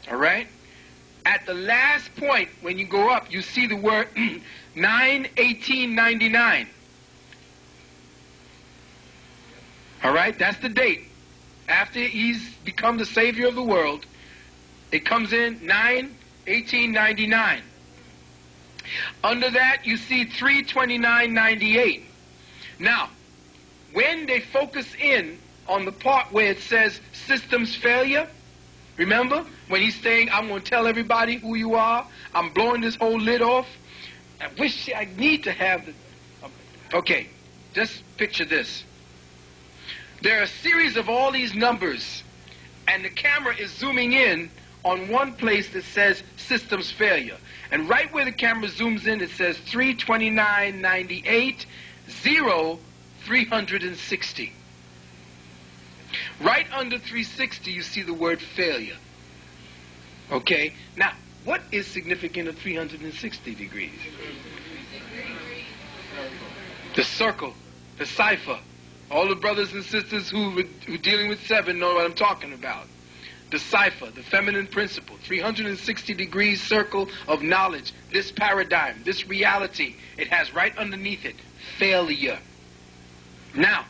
All right? At the last point, when you go up, you see the word 9/1899. All right? That's the date. After he's become the Savior of the world, it comes in 9/1899. Under that, you see 3/29/98. Now, when they focus in on the part where it says systems failure, remember when he's saying, I'm going to tell everybody who you are, I'm blowing this whole lid off. I wish I need to have the... Okay, just picture this. There are a series of all these numbers, and the camera is zooming in on one place that says systems failure. And right where the camera zooms in, it says 329.98, 360. Right under 360, you see the word failure. Okay? Now, what is significant of 360 degrees? The circle, the cipher. All the brothers and sisters who are dealing with 7 know what I'm talking about. The cipher, the feminine principle, 360 degrees circle of knowledge, this paradigm, this reality, it has right underneath it, failure. Now,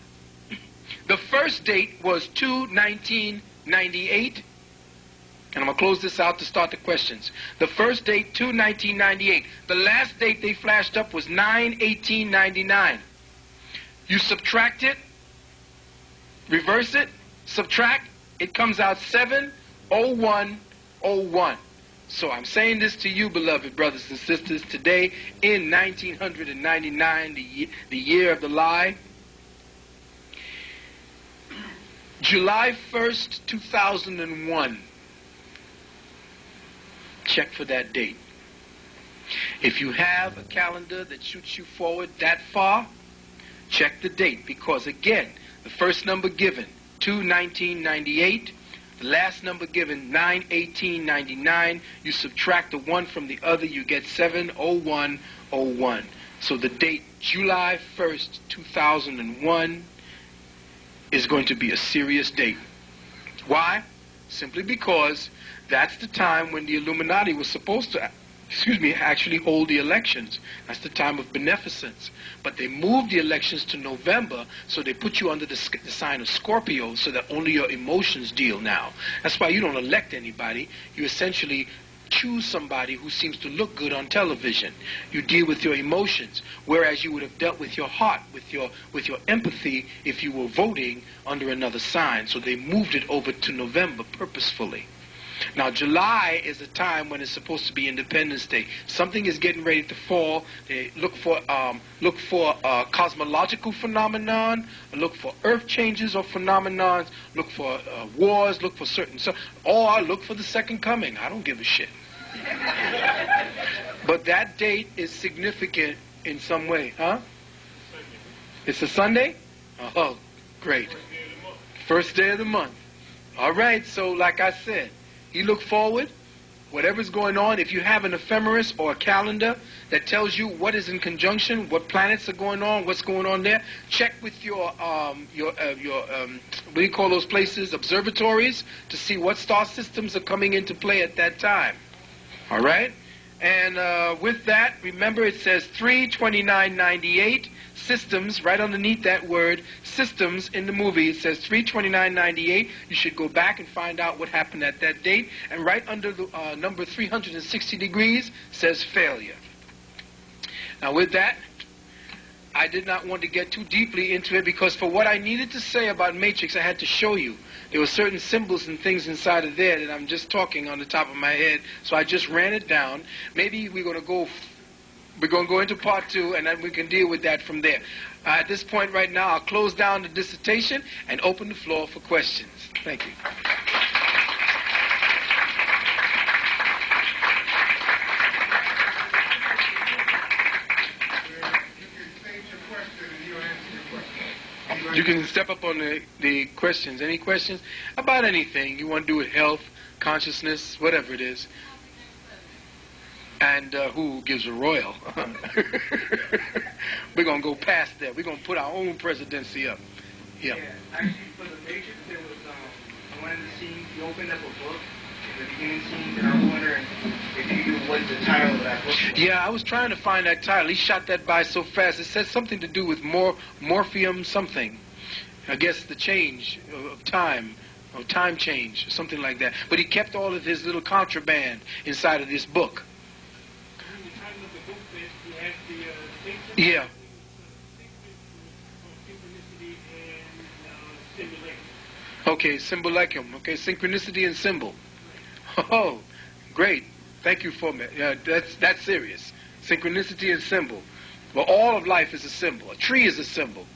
the first date was 2/1998, and I'm going to close this out to start the questions. The first date, 2/1998. The last date they flashed up was 9/1899. You subtract it, reverse it, subtract, it comes out 7/01/01. So I'm saying this to you, beloved brothers and sisters, today in 1999, the year of the lie. July 1st, 2001. Check for that date. If you have a calendar that shoots you forward that far, check the date, because again, the first number given, 2/1998, the last number given, 9/1899, you subtract the one from the other, you get 7/01/01. So the date, July 1st, 2001, is going to be a serious date. Why? Simply because that's the time when the Illuminati was supposed to, actually hold the elections. That's the time of beneficence. But they moved the elections to November, so they put you under the sign of Scorpio so that only your emotions deal now. That's why you don't elect anybody. You essentially choose somebody who seems to look good on television. You deal with your emotions, whereas you would have dealt with your heart, with your empathy if you were voting under another sign. So they moved it over to November purposefully. Now, July is a time when it's supposed to be Independence Day. Something is getting ready to fall. They look for cosmological phenomenon, look for earth changes or phenomenons, look for wars, look for certain, or look for the second coming. I don't give a shit. But that date is significant in some way, huh? It's a Sunday? Oh, great. First day of the month. All right, so like I said, you look forward, whatever's going on. If you have an ephemeris or a calendar that tells you what is in conjunction, what planets are going on, what's going on there, check with your what do you call those places, observatories, to see what star systems are coming into play at that time. All right? And with that, remember it says 3/29/98, systems, right underneath that word, systems in the movie, it says 3/29/98. You should go back and find out what happened at that date. And right under the number 360 degrees says failure. Now with that, I did not want to get too deeply into it, because for what I needed to say about Matrix, I had to show you. There were certain symbols and things inside of there that I'm just talking on the top of my head, so I just ran it down. Maybe we're going to go into part 2, and then we can deal with that from there. At this point right now, I'll close down the dissertation and open the floor for questions. Thank you. You can step up on the questions. Any questions? About anything. You want to do with health, consciousness, whatever it is. And who gives a royal? We're going to go past that. We're going to put our own presidency up. Yeah. Actually, for the Matrix, there was, I wanted to see, you opened up a book, and the beginning scenes, and I'm wondering if you knew what the title of that book was. Yeah, I was trying to find that title. He shot that by so fast. It said something to do with morphium something. I guess the change of time, or time change, something like that. But he kept all of his little contraband inside of this book. The title of the book that he had the Yeah. synchronicity and simulation. Okay, symbolicum. Okay, synchronicity and symbol. Oh, great. Thank you for me. Yeah, that's serious. Synchronicity and symbol. Well, all of life is a symbol. A tree is a symbol.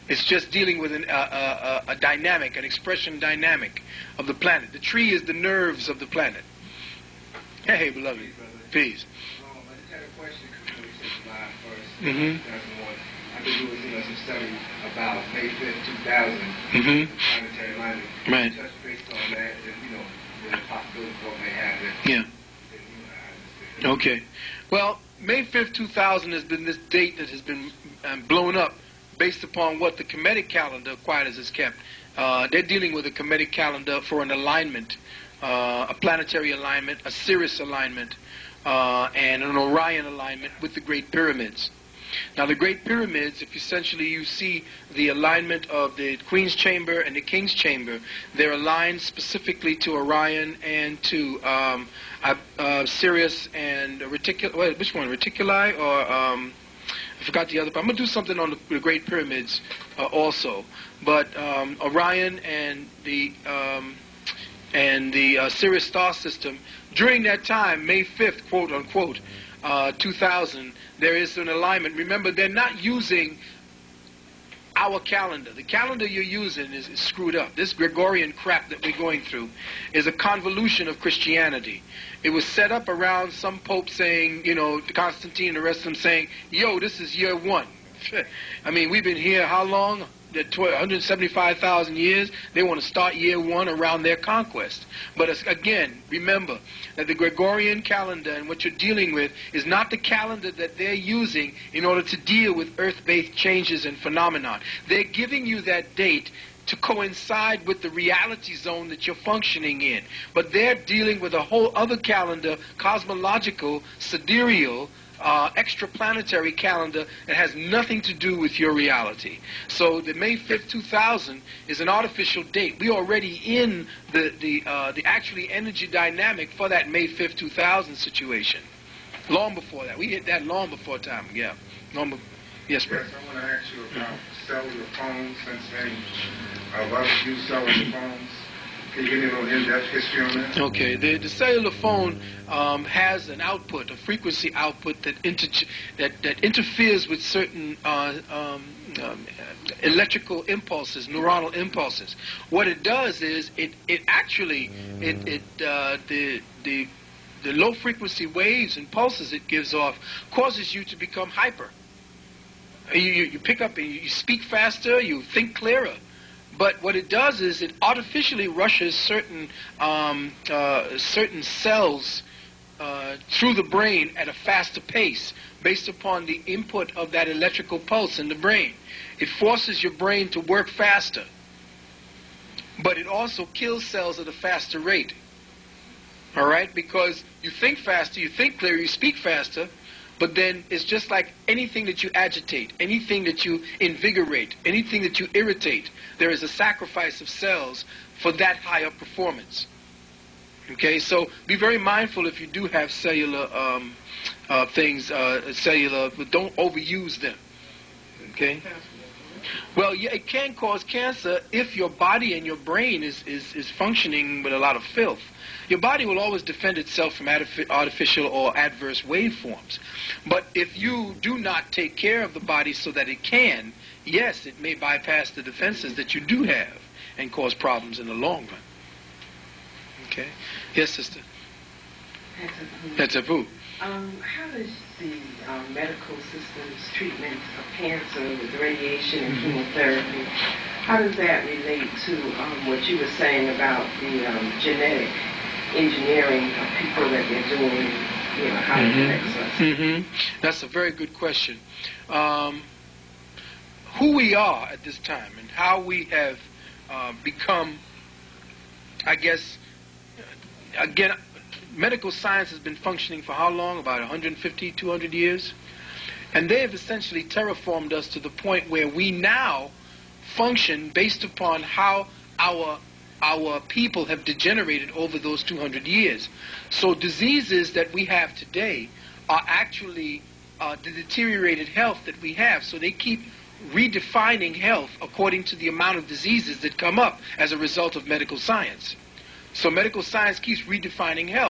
It's just dealing with a dynamic, an expression dynamic of the planet. The tree is the nerves of the planet. Hey, beloved. Peace. I just had a question because you said July 1st, Mm-hmm. 2001. I think you was some study about May 5th, 2000, Mm-hmm. planetary alignment. Right. Touch based on that, and, the possibility of what may happen. Yeah. I understood. Okay. Well, May 5th, 2000 has been this date that has been blown up based upon what the Kemetic calendar, quiet as it's kept. They're dealing with a Kemetic calendar for an alignment, a planetary alignment, a Sirius alignment, and an Orion alignment with the Great Pyramids. Now, the Great Pyramids, if essentially you see the alignment of the Queen's Chamber and the King's Chamber, they're aligned specifically to Orion and to Sirius and Reticuli. Which one? Reticuli or I forgot the other. But I'm going to do something on the Great Pyramids also. But Orion and the Sirius star system, during that time, May 5th, quote unquote, 2000, there is an alignment. Remember, they're not using our calendar. The calendar you're using is screwed up. This Gregorian crap that we're going through is a convolution of Christianity. It was set up around some pope saying, Constantine and the rest of them saying, yo, this is year one. I mean, we've been here how long? 175,000 years. They want to start year one around their conquest. But again, remember that the Gregorian calendar and what you're dealing with is not the calendar that they're using in order to deal with earth-based changes and phenomenon. They're giving you that date to coincide with the reality zone that you're functioning in. But they're dealing with a whole other calendar, cosmological, sidereal, extraplanetary calendar that has nothing to do with your reality. So the May 5th, 2000 is an artificial date. We're already in the actually energy dynamic for that May 5th, 2000 situation. Long before that. We hit that long before time. Yeah. Yes, bro. Yes, I want to ask you about cellular phones, since then a lot of use cellular phones. Can you give me a little in-depth history on that? Okay, the cellular phone has an output, a frequency output that interferes with certain electrical impulses, neuronal impulses. What it does is the low frequency waves and pulses it gives off causes you to become hyper. You pick up and you speak faster, you think clearer. But what it does is it artificially rushes certain cells through the brain at a faster pace based upon the input of that electrical pulse in the brain. It forces your brain to work faster. But it also kills cells at a faster rate. All right? Because you think faster, you think clearer, you speak faster, but then it's just like anything that you agitate, anything that you invigorate, anything that you irritate, there is a sacrifice of cells for that higher performance. Okay, so be very mindful if you do have cellular cellular, but don't overuse them. Okay? Well, yeah, it can cause cancer if your body and your brain is functioning with a lot of filth. Your body will always defend itself from artificial or adverse waveforms. But if you do not take care of the body so that it can, yes, it may bypass the defenses that you do have and cause problems in the long run. Okay? Yes, sister. That's a boo. How does the medical system's treatment of cancer with radiation and chemotherapy, how does that relate to what you were saying about the genetic engineering of people that they're doing, how it affects us? Mm-hmm. That's a very good question. Who we are at this time and how we have become, I guess, again, medical science has been functioning for how long? About 150, 200 years? And they have essentially terraformed us to the point where we now function based upon how our people have degenerated over those 200 years. So diseases that we have today are actually the deteriorated health that we have. So they keep redefining health according to the amount of diseases that come up as a result of medical science. So medical science keeps redefining health.